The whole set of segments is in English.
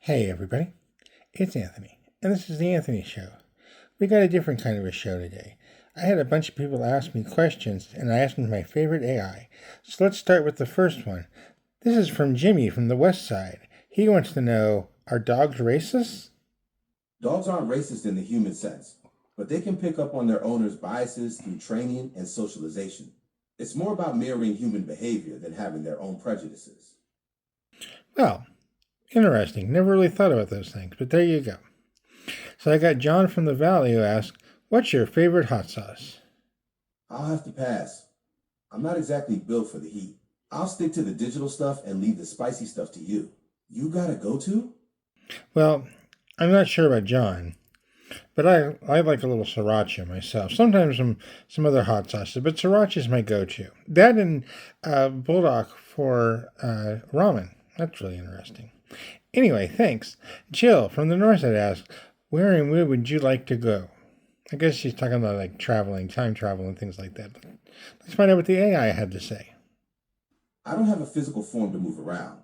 Hey everybody, it's Anthony, and this is the Anthony Show. We got a different kind of a show today. I had a bunch of people ask me questions, and I asked them my favorite AI. So let's start with the first one. This is from Jimmy from the West Side. He wants to know, are dogs racist? Dogs aren't racist in the human sense, but they can pick up on their owner's biases through training and socialization. It's more about mirroring human behavior than having their own prejudices. Well, interesting. Never really thought about those things, but there you go. So I got John from the Valley who asked, what's your favorite hot sauce? I'll have to pass. I'm not exactly built for the heat. I'll stick to the digital stuff and leave the spicy stuff to you. You got a go-to? Well, I'm not sure about John, but I like a little sriracha myself. Sometimes some other hot sauces, but sriracha is my go-to. That and bulldog for ramen. That's really interesting. Anyway, thanks. Jill from the North Side asks, where and where would you like to go? I guess she's talking about like traveling, time travel, and things like that. Let's find out what the AI had to say. I don't have a physical form to move around,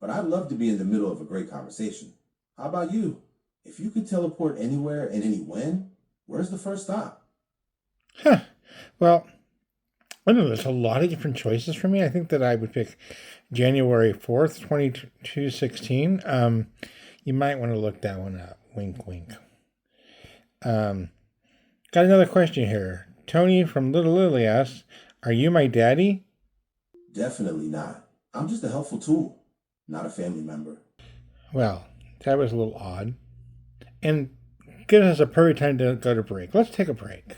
but I'd love to be in the middle of a great conversation. How about you? If you could teleport anywhere and any when, where's the first stop? Huh. Well, I don't know. There's a lot of different choices for me. I think that I would pick January 4th, 2216. You might want to look that one up. Wink, wink. Got another question here. Tony from Little Lily asks, are you my daddy? Definitely not. I'm just a helpful tool, not a family member. Well, that was a little odd. And gives us a perfect time to go to break. Let's take a break.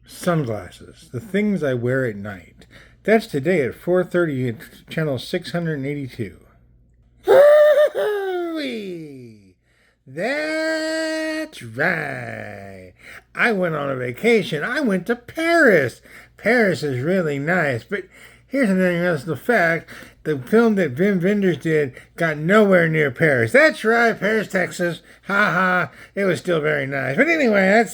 Sunglasses, the things I wear at night. That's today at 4:30 at channel 682. Hoo-wee! That's right. I went on a vacation. I went to Paris. Paris is really nice, but here's another interesting fact. The film that Wim Wenders did got nowhere near Paris. That's right, Paris, Texas. Ha ha. It was still very nice. But anyway,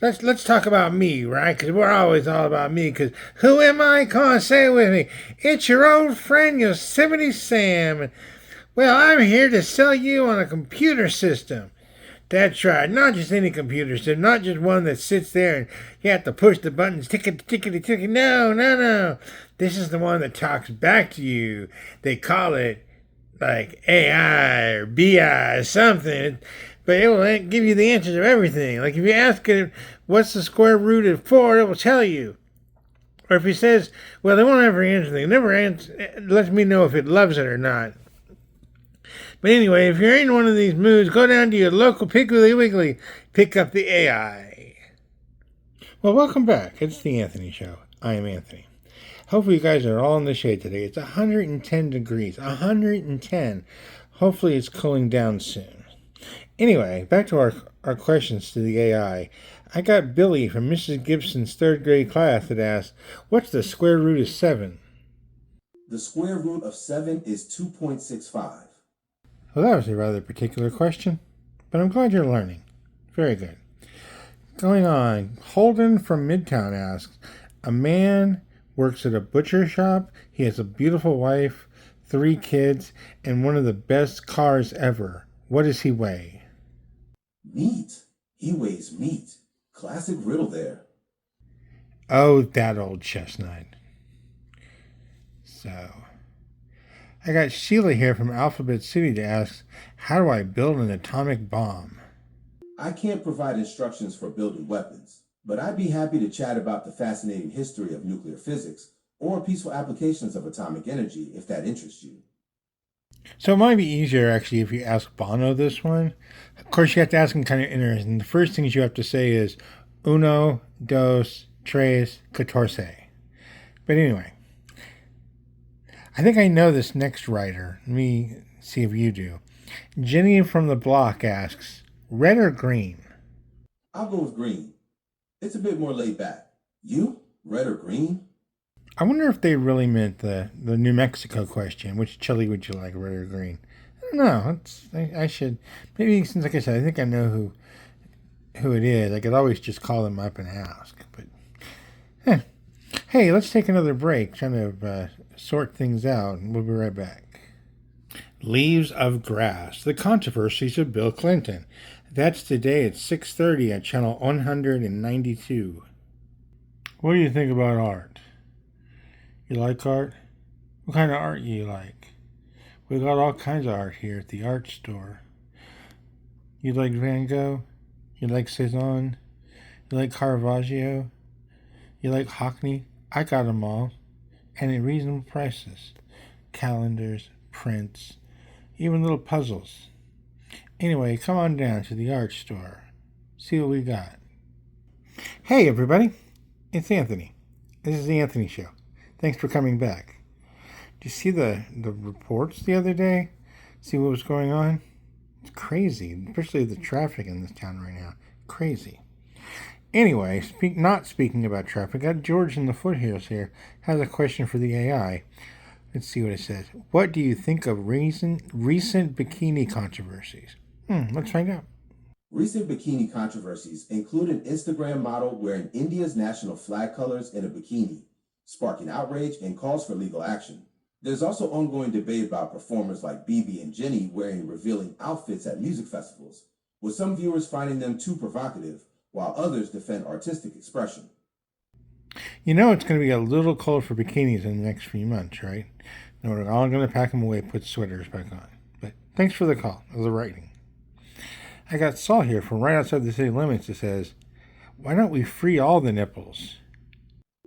let's talk about me, right? Because we're always all about me. Because who am I? Come on, say it with me. It's your old friend Yosemite Sam. Well, I'm here to sell you on a computer system. That's right, not just any computer system, not just one that sits there and you have to push the buttons, tickety, tickety, tickety. No, no, no. This is the one that talks back to you. They call it like AI or BI or something, but it will give you the answers of everything. Like if you ask it, what's the square root of 4, it will tell you. Or if he says, well, they won't ever answer anything. It never lets me know if it loves it or not. But anyway, if you're in one of these moods, go down to your local Piggly Wiggly, pick up the AI. Well, welcome back. It's the Anthony Show. I am Anthony. Hopefully you guys are all in the shade today. It's 110 degrees. 110. Hopefully it's cooling down soon. Anyway, back to our questions to the AI. I got Billy from Mrs. Gibson's 3rd grade class that asked, what's the square root of 7? The square root of 7 is 2.65. Well, that was a rather particular question, but I'm glad you're learning. Very good. Going on, Holden from Midtown asks, a man works at a butcher shop. He has a beautiful wife, 3 kids, and one of the best cars ever. What does he weigh? Meat. He weighs meat. Classic riddle there. Oh, that old chestnut. So, I got Sheila here from Alphabet City to ask, how do I build an atomic bomb? I can't provide instructions for building weapons, but I'd be happy to chat about the fascinating history of nuclear physics or peaceful applications of atomic energy if that interests you. So it might be easier actually if you ask Bono this one. Of course, you have to ask him kind of interesting. The first things you have to say is uno, dos, tres, catorce. But anyway, I think I know this next writer. Let me see if you do. Jenny from the block asks, red or green? I'll go with green. It's a bit more laid back. You? Red or green? I wonder if they really meant the New Mexico question. Which chili would you like, red or green? I don't know. I should, maybe since, like I said, I think I know who it is. I could always just call them up and ask. But hey, let's take another break, trying to sort things out, and we'll be right back. Leaves of Grass, The Controversies of Bill Clinton. That's today at 6:30 at channel 192. What do you think about art? You like art? What kind of art you like? We got all kinds of art here at the art store. You like Van Gogh? You like Cezanne? You like Caravaggio? You like Hockney? I got them all. And at reasonable prices. Calendars, prints, even little puzzles. Anyway, come on down to the art store. See what we got. Hey everybody, it's Anthony. This is the Anthony Show. Thanks for coming back. Did you see the reports the other day? See what was going on? It's crazy, especially the traffic in this town right now. Crazy. Anyway, not speaking about traffic, got George in the foothills here, has a question for the AI. Let's see what it says. What do you think of recent bikini controversies? Let's find out. Recent bikini controversies include an Instagram model wearing India's national flag colors in a bikini, sparking outrage and calls for legal action. There's also ongoing debate about performers like Bibi and Jenny wearing revealing outfits at music festivals, with some viewers finding them too provocative, while others defend artistic expression. You know it's going to be a little cold for bikinis in the next few months, right? No, we're all going to pack them away, put sweaters back on. But thanks for the call, or the writing. I got Saul here from right outside the city limits that says, why don't we free all the nipples?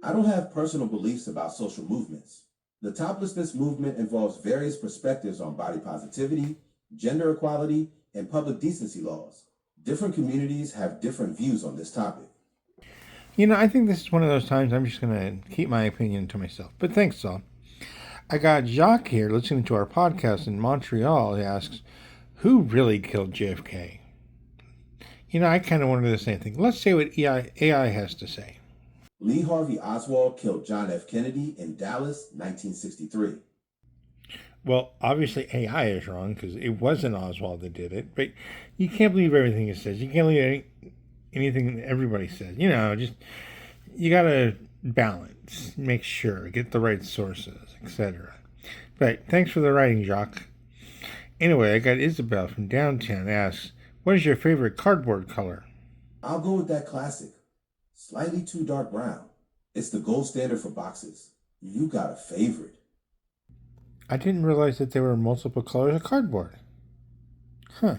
I don't have personal beliefs about social movements. The toplessness movement involves various perspectives on body positivity, gender equality, and public decency laws. Different communities have different views on this topic. You know, I think this is one of those times I'm just going to keep my opinion to myself. But thanks, Saul. I got Jacques here listening to our podcast in Montreal. He asks, who really killed JFK? You know, I kind of wanted the same thing. Let's see what AI has to say. Lee Harvey Oswald killed John F. Kennedy in Dallas, 1963. Well, obviously AI is wrong because it wasn't Oswald that did it. But you can't believe everything it says. You can't believe anything that everybody says. You know, just you got to balance, make sure, get the right sources, etc. But thanks for the writing, Jacques. Anyway, I got Isabel from downtown asks, what is your favorite cardboard color? I'll go with that classic. Slightly too dark brown. It's the gold standard for boxes. You got a favorite. I didn't realize that there were multiple colors of cardboard. Huh.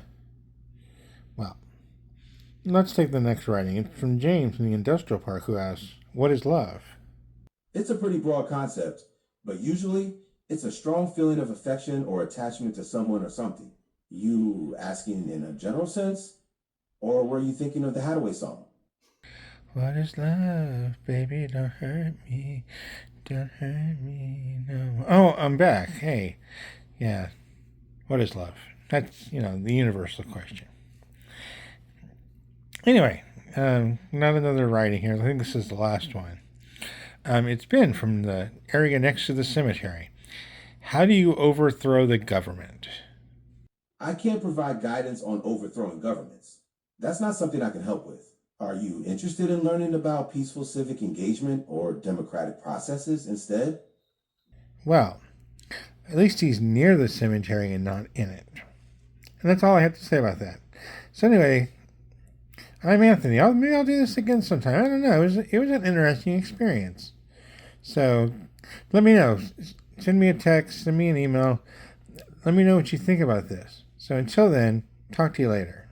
Well, let's take the next writing. It's from James in the Industrial Park who asks, what is love? It's a pretty broad concept, but usually it's a strong feeling of affection or attachment to someone or something. You asking in a general sense? Or were you thinking of the Hathaway song? What is love, baby? Don't hurt me. Don't hurt me, no. Oh, I'm back. Hey. Yeah. What is love? That's, the universal question. Anyway, not another writing here. I think this is the last one. It's been from the area next to the cemetery. How do you overthrow the government? I can't provide guidance on overthrowing governments. That's not something I can help with. Are you interested in learning about peaceful civic engagement or democratic processes instead? Well, at least he's near the cemetery and not in it. And that's all I have to say about that. So anyway, I'm Anthony. Maybe I'll do this again sometime. I don't know. It was an interesting experience. So let me know. Send me a text. Send me an email. Let me know what you think about this. So until then, talk to you later.